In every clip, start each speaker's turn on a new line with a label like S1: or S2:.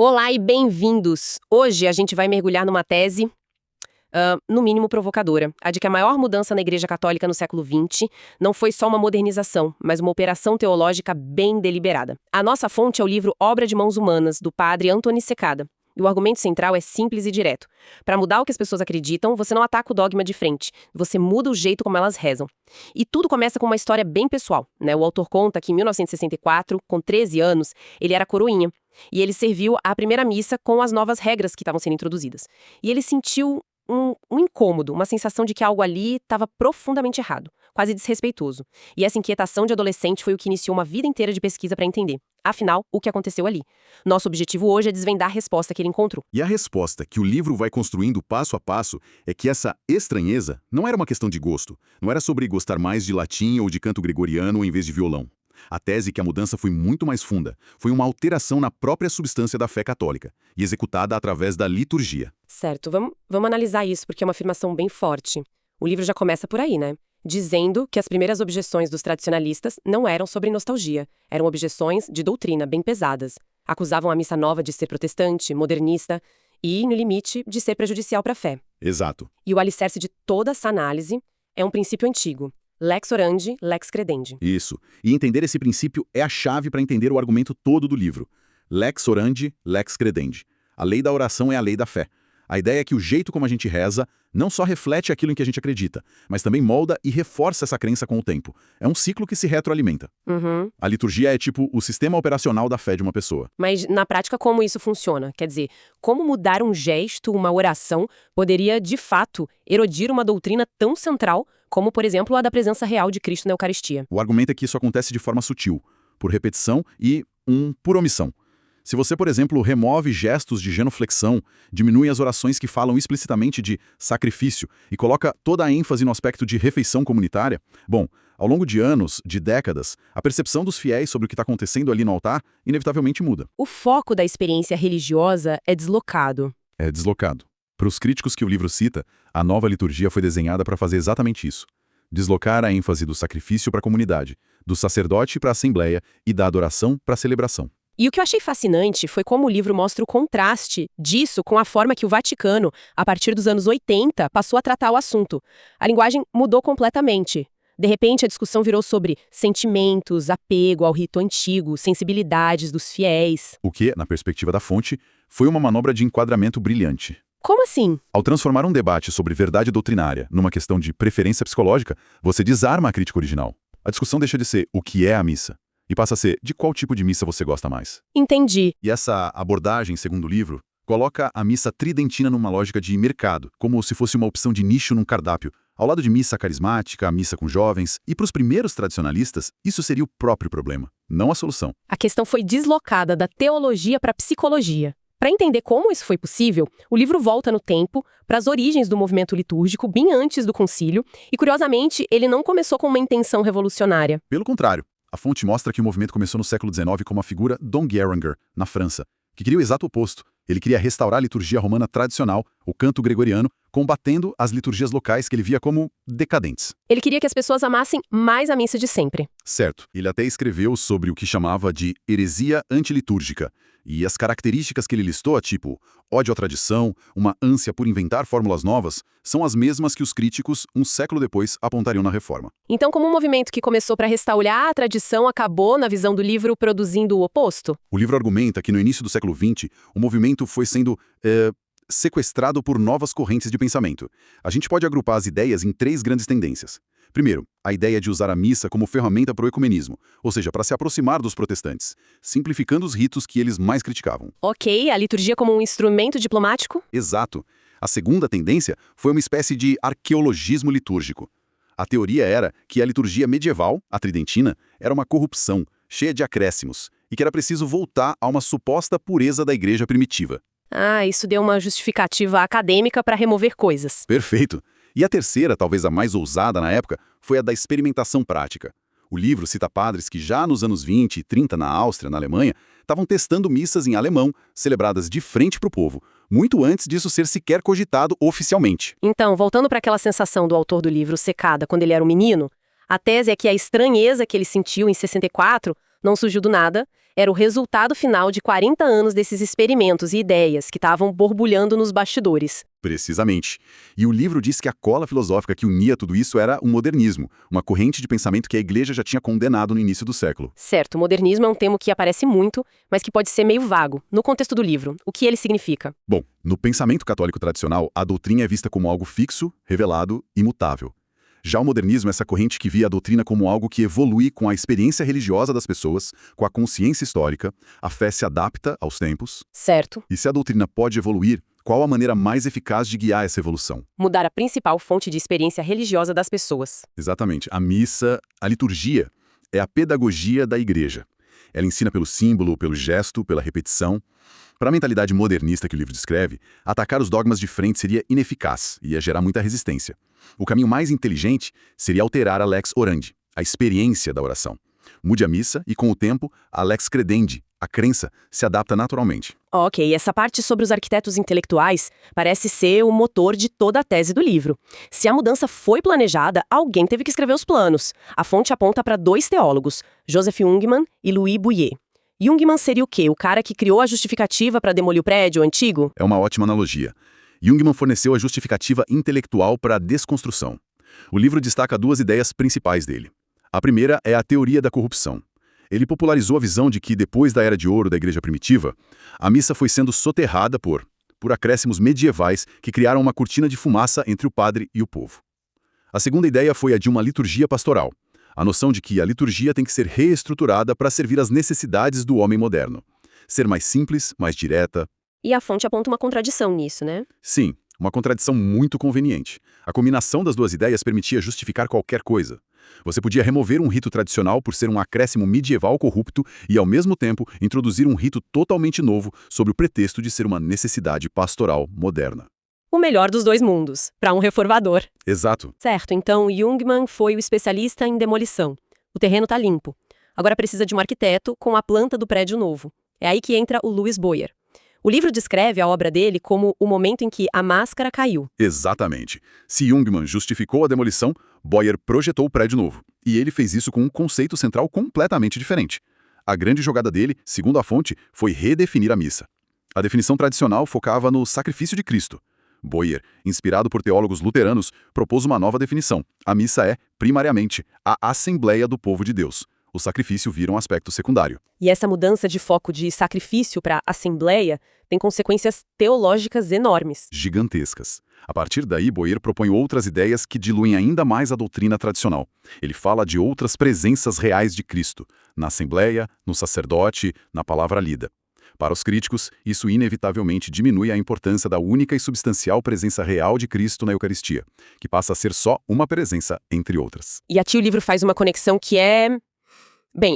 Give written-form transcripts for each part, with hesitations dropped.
S1: Olá e bem-vindos! Hoje a gente vai mergulhar numa tese, no mínimo provocadora, a de que a maior mudança na Igreja Católica no século XX não foi só uma modernização, mas uma operação teológica bem deliberada. A nossa fonte é o livro Obra de Mãos Humanas, do padre Antoni Secada. E o argumento central é simples e direto. Para mudar o que as pessoas acreditam, você não ataca o dogma de frente, você muda o jeito como elas rezam. E tudo começa com uma história bem pessoal, né? O autor conta que em 1964, com 13 anos, ele era coroinha. E ele serviu à primeira missa com as novas regras que estavam sendo introduzidas. E ele sentiu um incômodo, uma sensação de que algo ali estava profundamente errado, quase desrespeitoso. E essa inquietação de adolescente foi o que iniciou uma vida inteira de pesquisa para entender, afinal, o que aconteceu ali. Nosso objetivo hoje é desvendar a resposta que ele encontrou.
S2: E a resposta que o livro vai construindo passo a passo é que essa estranheza não era uma questão de gosto, não era sobre gostar mais de latim ou de canto gregoriano em vez de violão. A tese é que a mudança foi muito mais funda, foi uma alteração na própria substância da fé católica, e executada através da liturgia.
S1: Certo, vamos analisar isso, porque é uma afirmação bem forte. O livro já começa por aí, né? Dizendo que as primeiras objeções dos tradicionalistas não eram sobre nostalgia, eram objeções de doutrina bem pesadas. Acusavam a missa nova de ser protestante, modernista e, no limite, de ser prejudicial para a fé.
S2: Exato.
S1: E o alicerce de toda essa análise é um princípio antigo. Lex orandi, lex credendi.
S2: Isso. E entender esse princípio é a chave para entender o argumento todo do livro. Lex orandi, lex credendi. A lei da oração é a lei da fé. A ideia é que o jeito como a gente reza não só reflete aquilo em que a gente acredita, mas também molda e reforça essa crença com o tempo. É um ciclo que se retroalimenta. A liturgia é tipo o sistema operacional da fé de uma pessoa.
S1: Mas, na prática, como isso funciona? Quer dizer, como mudar um gesto, uma oração, poderia, de fato, erodir uma doutrina tão central como, por exemplo, a da presença real de Cristo na Eucaristia?
S2: O argumento é que isso acontece de forma sutil, por repetição e por omissão. Se você, por exemplo, remove gestos de genuflexão, diminui as orações que falam explicitamente de sacrifício e coloca toda a ênfase no aspecto de refeição comunitária, ao longo de anos, de décadas, a percepção dos fiéis sobre o que está acontecendo ali no altar inevitavelmente muda.
S1: O foco da experiência religiosa é deslocado.
S2: É deslocado. Para os críticos que o livro cita, a nova liturgia foi desenhada para fazer exatamente isso. Deslocar a ênfase do sacrifício para a comunidade, do sacerdote para a assembleia e da adoração para a celebração.
S1: E o que eu achei fascinante foi como o livro mostra o contraste disso com a forma que o Vaticano, a partir dos anos 80, passou a tratar o assunto. A linguagem mudou completamente. De repente, a discussão virou sobre sentimentos, apego ao rito antigo, sensibilidades dos fiéis.
S2: O que, na perspectiva da fonte, foi uma manobra de enquadramento brilhante.
S1: Como assim?
S2: Ao transformar um debate sobre verdade doutrinária numa questão de preferência psicológica, você desarma a crítica original. A discussão deixa de ser o que é a missa e passa a ser de qual tipo de missa você gosta mais.
S1: Entendi.
S2: E essa abordagem, segundo o livro, coloca a missa tridentina numa lógica de mercado, como se fosse uma opção de nicho num cardápio, ao lado de missa carismática, missa com jovens, e para os primeiros tradicionalistas, isso seria o próprio problema, não a solução.
S1: A questão foi deslocada da teologia para a psicologia. Para entender como isso foi possível, o livro volta no tempo para as origens do movimento litúrgico bem antes do concílio, e curiosamente, ele não começou com uma intenção revolucionária.
S2: Pelo contrário, a fonte mostra que o movimento começou no século XIX como a figura Dom Guéranger, na França, que queria o exato oposto. Ele queria restaurar a liturgia romana tradicional, o canto gregoriano, combatendo as liturgias locais que ele via como decadentes.
S1: Ele queria que as pessoas amassem mais a missa de sempre.
S2: Certo. Ele até escreveu sobre o que chamava de heresia antilitúrgica. E as características que ele listou, tipo ódio à tradição, uma ânsia por inventar fórmulas novas, são as mesmas que os críticos, um século depois, apontariam na reforma.
S1: Então, como um movimento que começou para restaurar a tradição acabou, na visão do livro, produzindo o oposto?
S2: O livro argumenta que no início do século XX, o movimento foi sendo sequestrado por novas correntes de pensamento. A gente pode agrupar as ideias em 3 grandes tendências. Primeiro, a ideia de usar a missa como ferramenta para o ecumenismo, ou seja, para se aproximar dos protestantes, simplificando os ritos que eles mais criticavam.
S1: Ok, a liturgia como um instrumento diplomático?
S2: Exato. A segunda tendência foi uma espécie de arqueologismo litúrgico. A teoria era que a liturgia medieval, a tridentina, era uma corrupção, cheia de acréscimos, e que era preciso voltar a uma suposta pureza da igreja primitiva.
S1: Ah, isso deu uma justificativa acadêmica para remover coisas.
S2: Perfeito. E a terceira, talvez a mais ousada na época, foi a da experimentação prática. O livro cita padres que já nos anos 20 e 30 na Áustria, na Alemanha, estavam testando missas em alemão, celebradas de frente para o povo, muito antes disso ser sequer cogitado oficialmente.
S1: Então, voltando para aquela sensação do autor do livro Secada quando ele era um menino, a tese é que a estranheza que ele sentiu em 64 Não surgiu do nada, era o resultado final de 40 anos desses experimentos e ideias que estavam borbulhando nos bastidores.
S2: Precisamente. E o livro diz que a cola filosófica que unia tudo isso era o modernismo, uma corrente de pensamento que a Igreja já tinha condenado no início do século.
S1: Certo, o modernismo é um termo que aparece muito, mas que pode ser meio vago. No contexto do livro, o que ele significa?
S2: Bom, no pensamento católico tradicional, a doutrina é vista como algo fixo, revelado, imutável. Já o modernismo é essa corrente que via a doutrina como algo que evolui com a experiência religiosa das pessoas, com a consciência histórica, a fé se adapta aos tempos.
S1: Certo.
S2: E se a doutrina pode evoluir, qual a maneira mais eficaz de guiar essa evolução?
S1: Mudar a principal fonte de experiência religiosa das pessoas.
S2: Exatamente. A missa, a liturgia, é a pedagogia da Igreja. Ela ensina pelo símbolo, pelo gesto, pela repetição. Para a mentalidade modernista que o livro descreve, atacar os dogmas de frente seria ineficaz e ia gerar muita resistência. O caminho mais inteligente seria alterar a lex orandi, a experiência da oração. Mude a missa e, com o tempo, a lex credendi, a crença, se adapta naturalmente.
S1: Ok, essa parte sobre os arquitetos intelectuais parece ser o motor de toda a tese do livro. Se a mudança foi planejada, alguém teve que escrever os planos. A fonte aponta para 2 teólogos, Joseph Jungmann e Louis Bouyer. Jungmann seria o quê? O cara que criou a justificativa para demolir o prédio antigo?
S2: É uma ótima analogia. Jungmann forneceu a justificativa intelectual para a desconstrução. O livro destaca 2 ideias principais dele. A primeira é a teoria da corrupção. Ele popularizou a visão de que, depois da Era de Ouro da Igreja Primitiva, a missa foi sendo soterrada por acréscimos medievais que criaram uma cortina de fumaça entre o padre e o povo. A segunda ideia foi a de uma liturgia pastoral, a noção de que a liturgia tem que ser reestruturada para servir às necessidades do homem moderno. Ser mais simples, mais direta.
S1: E a fonte aponta uma contradição nisso, né?
S2: Sim, uma contradição muito conveniente. A combinação das 2 ideias permitia justificar qualquer coisa. Você podia remover um rito tradicional por ser um acréscimo medieval corrupto e, ao mesmo tempo, introduzir um rito totalmente novo sob o pretexto de ser uma necessidade pastoral moderna.
S1: O melhor dos 2 mundos, para um reformador.
S2: Exato.
S1: Certo, então Jungmann foi o especialista em demolição. O terreno está limpo. Agora precisa de um arquiteto com a planta do prédio novo. É aí que entra o Louis Bouyer. O livro descreve a obra dele como o momento em que a máscara caiu.
S2: Exatamente. Se Jungmann justificou a demolição, Bouyer projetou o prédio novo. E ele fez isso com um conceito central completamente diferente. A grande jogada dele, segundo a fonte, foi redefinir a missa. A definição tradicional focava no sacrifício de Cristo. Bouyer, inspirado por teólogos luteranos, propôs uma nova definição. A missa é, primariamente, a assembleia do povo de Deus. O sacrifício vira um aspecto secundário.
S1: E essa mudança de foco de sacrifício para assembleia tem consequências teológicas enormes.
S2: Gigantescas. A partir daí, Bouyer propõe outras ideias que diluem ainda mais a doutrina tradicional. Ele fala de outras presenças reais de Cristo, na assembleia, no sacerdote, na palavra lida. Para os críticos, isso inevitavelmente diminui a importância da única e substancial presença real de Cristo na Eucaristia, que passa a ser só uma presença entre outras.
S1: E aqui o livro faz uma conexão que é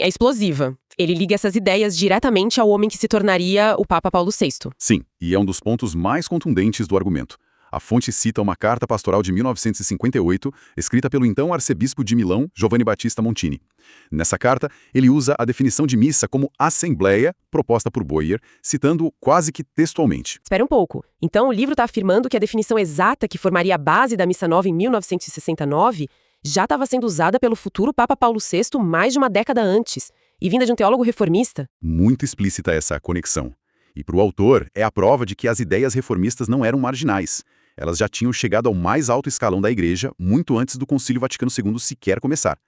S1: explosiva. Ele liga essas ideias diretamente ao homem que se tornaria o Papa Paulo VI.
S2: Sim, e é um dos pontos mais contundentes do argumento. A fonte cita uma carta pastoral de 1958, escrita pelo então arcebispo de Milão, Giovanni Battista Montini. Nessa carta, ele usa a definição de missa como assembleia, proposta por Bouyer, citando quase que textualmente.
S1: Espera um pouco. Então o livro está afirmando que a definição exata que formaria a base da Missa Nova em 1969 já estava sendo usada pelo futuro Papa Paulo VI mais de uma década antes, e vinda de um teólogo reformista?
S2: Muito explícita essa conexão. E para o autor, é a prova de que as ideias reformistas não eram marginais. Elas já tinham chegado ao mais alto escalão da Igreja muito antes do Concílio Vaticano II sequer começar.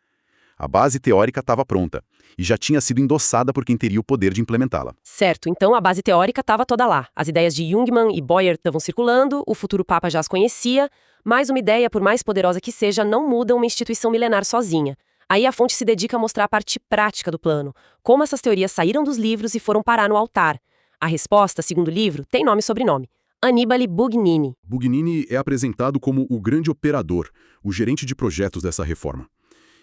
S2: A base teórica estava pronta e já tinha sido endossada por quem teria o poder de implementá-la.
S1: Certo, então a base teórica estava toda lá. As ideias de Jungmann e Bouyer estavam circulando, o futuro Papa já as conhecia, mas uma ideia, por mais poderosa que seja, não muda uma instituição milenar sozinha. Aí a fonte se dedica a mostrar a parte prática do plano, como essas teorias saíram dos livros e foram parar no altar. A resposta, segundo o livro, tem nome e sobrenome. Annibale Bugnini.
S2: Bugnini é apresentado como o grande operador, o gerente de projetos dessa reforma.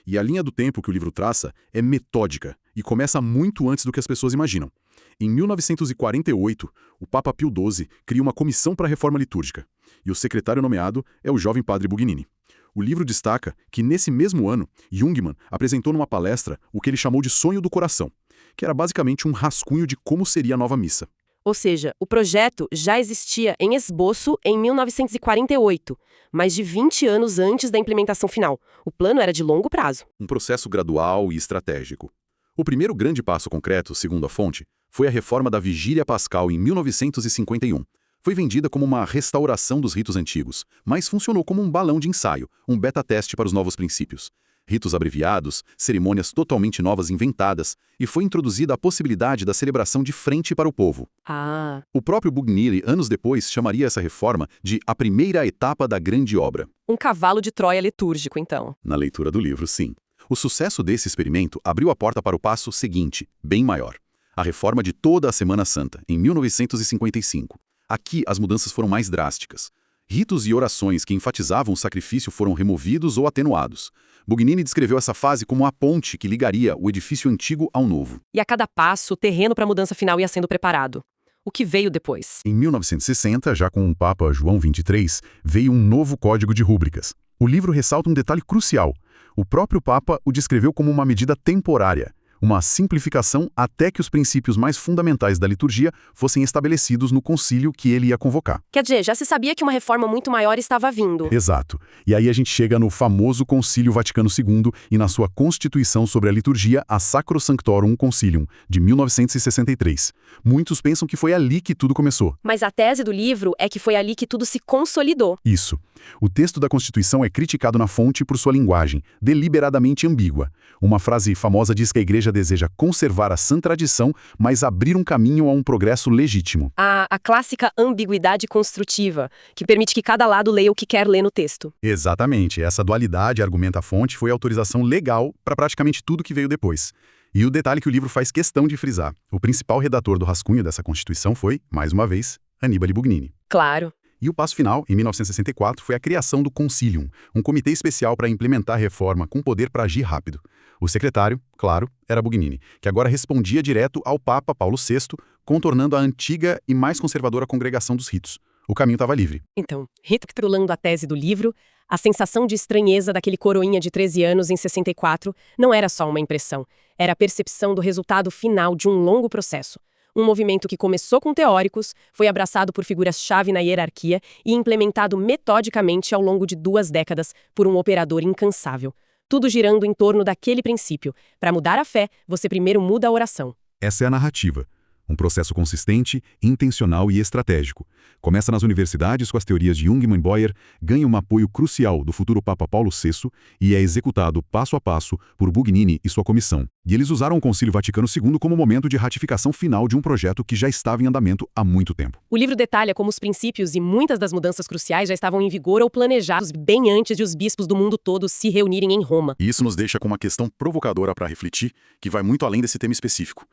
S2: E a linha do tempo que o livro traça é metódica e começa muito antes do que as pessoas imaginam. Em 1948, o Papa Pio XII cria uma comissão para a reforma litúrgica, e o secretário nomeado é o jovem padre Bugnini. O livro destaca que, nesse mesmo ano, Jungmann apresentou numa palestra o que ele chamou de sonho do coração, que era basicamente um rascunho de como seria a nova missa.
S1: Ou seja, o projeto já existia em esboço em 1948, mais de 20 anos antes da implementação final. O plano era de longo prazo.
S2: Um processo gradual e estratégico. O primeiro grande passo concreto, segundo a fonte, foi a reforma da Vigília Pascal em 1951. Foi vendida como uma restauração dos ritos antigos, mas funcionou como um balão de ensaio, um beta-teste para os novos princípios. Ritos abreviados, cerimônias totalmente novas inventadas, e foi introduzida a possibilidade da celebração de frente para o povo.
S1: Ah,
S2: O próprio Bugnini, anos depois, chamaria essa reforma de a primeira etapa da grande obra.
S1: um cavalo de Troia litúrgico, então.
S2: Na leitura do livro, sim. O sucesso desse experimento abriu a porta para o passo seguinte, bem maior. A reforma de toda a Semana Santa, em 1955. Aqui, as mudanças foram mais drásticas. Ritos e orações que enfatizavam o sacrifício foram removidos ou atenuados. Bugnini descreveu essa fase como a ponte que ligaria o edifício antigo ao novo.
S1: E a cada passo, o terreno para a mudança final ia sendo preparado. O que veio depois?
S2: Em 1960, já com o Papa João XXIII, veio um novo código de rúbricas. O livro ressalta um detalhe crucial. O próprio Papa o descreveu como uma medida temporária, uma simplificação até que os princípios mais fundamentais da liturgia fossem estabelecidos no concílio que ele ia convocar.
S1: Quer dizer, já se sabia que uma reforma muito maior estava vindo.
S2: Exato. E aí a gente chega no famoso Concílio Vaticano II e na sua Constituição sobre a Liturgia, a Sacrosanctorum Concilium, de 1963. Muitos pensam que foi ali que tudo começou.
S1: Mas a tese do livro é que foi ali que tudo se consolidou.
S2: Isso. O texto da Constituição é criticado na fonte por sua linguagem, deliberadamente ambígua. Uma frase famosa diz que a Igreja deseja conservar a sã tradição, mas abrir um caminho a um progresso legítimo.
S1: A clássica ambiguidade construtiva, que permite que cada lado leia o que quer ler no texto.
S2: Exatamente. Essa dualidade, argumenta a fonte, foi autorização legal para praticamente tudo que veio depois. E o detalhe que o livro faz questão de frisar. O principal redator do rascunho dessa Constituição foi, mais uma vez, Annibale Bugnini.
S1: Claro.
S2: E o passo final, em 1964, foi a criação do Concilium, um comitê especial para implementar a reforma com poder para agir rápido. O secretário, claro, era Bugnini, que agora respondia direto ao Papa Paulo VI, contornando a antiga e mais conservadora congregação dos ritos. O caminho estava livre.
S1: Então, recapitulando a tese do livro, a sensação de estranheza daquele coroinha de 13 anos em 64 não era só uma impressão, era a percepção do resultado final de um longo processo. Um movimento que começou com teóricos, foi abraçado por figuras-chave na hierarquia e implementado metodicamente ao longo de 2 décadas por um operador incansável. Tudo girando em torno daquele princípio. Para mudar a fé, você primeiro muda a oração.
S2: Essa é a narrativa. Um processo consistente, intencional e estratégico. Começa nas universidades com as teorias de Jungmann e Boyer, ganha um apoio crucial do futuro Papa Paulo VI e é executado passo a passo por Bugnini e sua comissão. E eles usaram o Concílio Vaticano II como momento de ratificação final de um projeto que já estava em andamento há muito tempo.
S1: O livro detalha como os princípios e muitas das mudanças cruciais já estavam em vigor ou planejados bem antes de os bispos do mundo todo se reunirem em Roma.
S2: E isso nos deixa com uma questão provocadora para refletir, que vai muito além desse tema específico.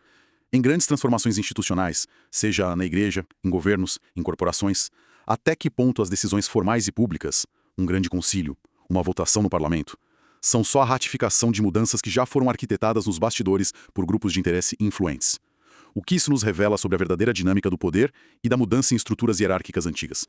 S2: Em grandes transformações institucionais, seja na igreja, em governos, em corporações, até que ponto as decisões formais e públicas, um grande concílio, uma votação no parlamento, são só a ratificação de mudanças que já foram arquitetadas nos bastidores por grupos de interesse influentes? O que isso nos revela sobre a verdadeira dinâmica do poder e da mudança em estruturas hierárquicas antigas?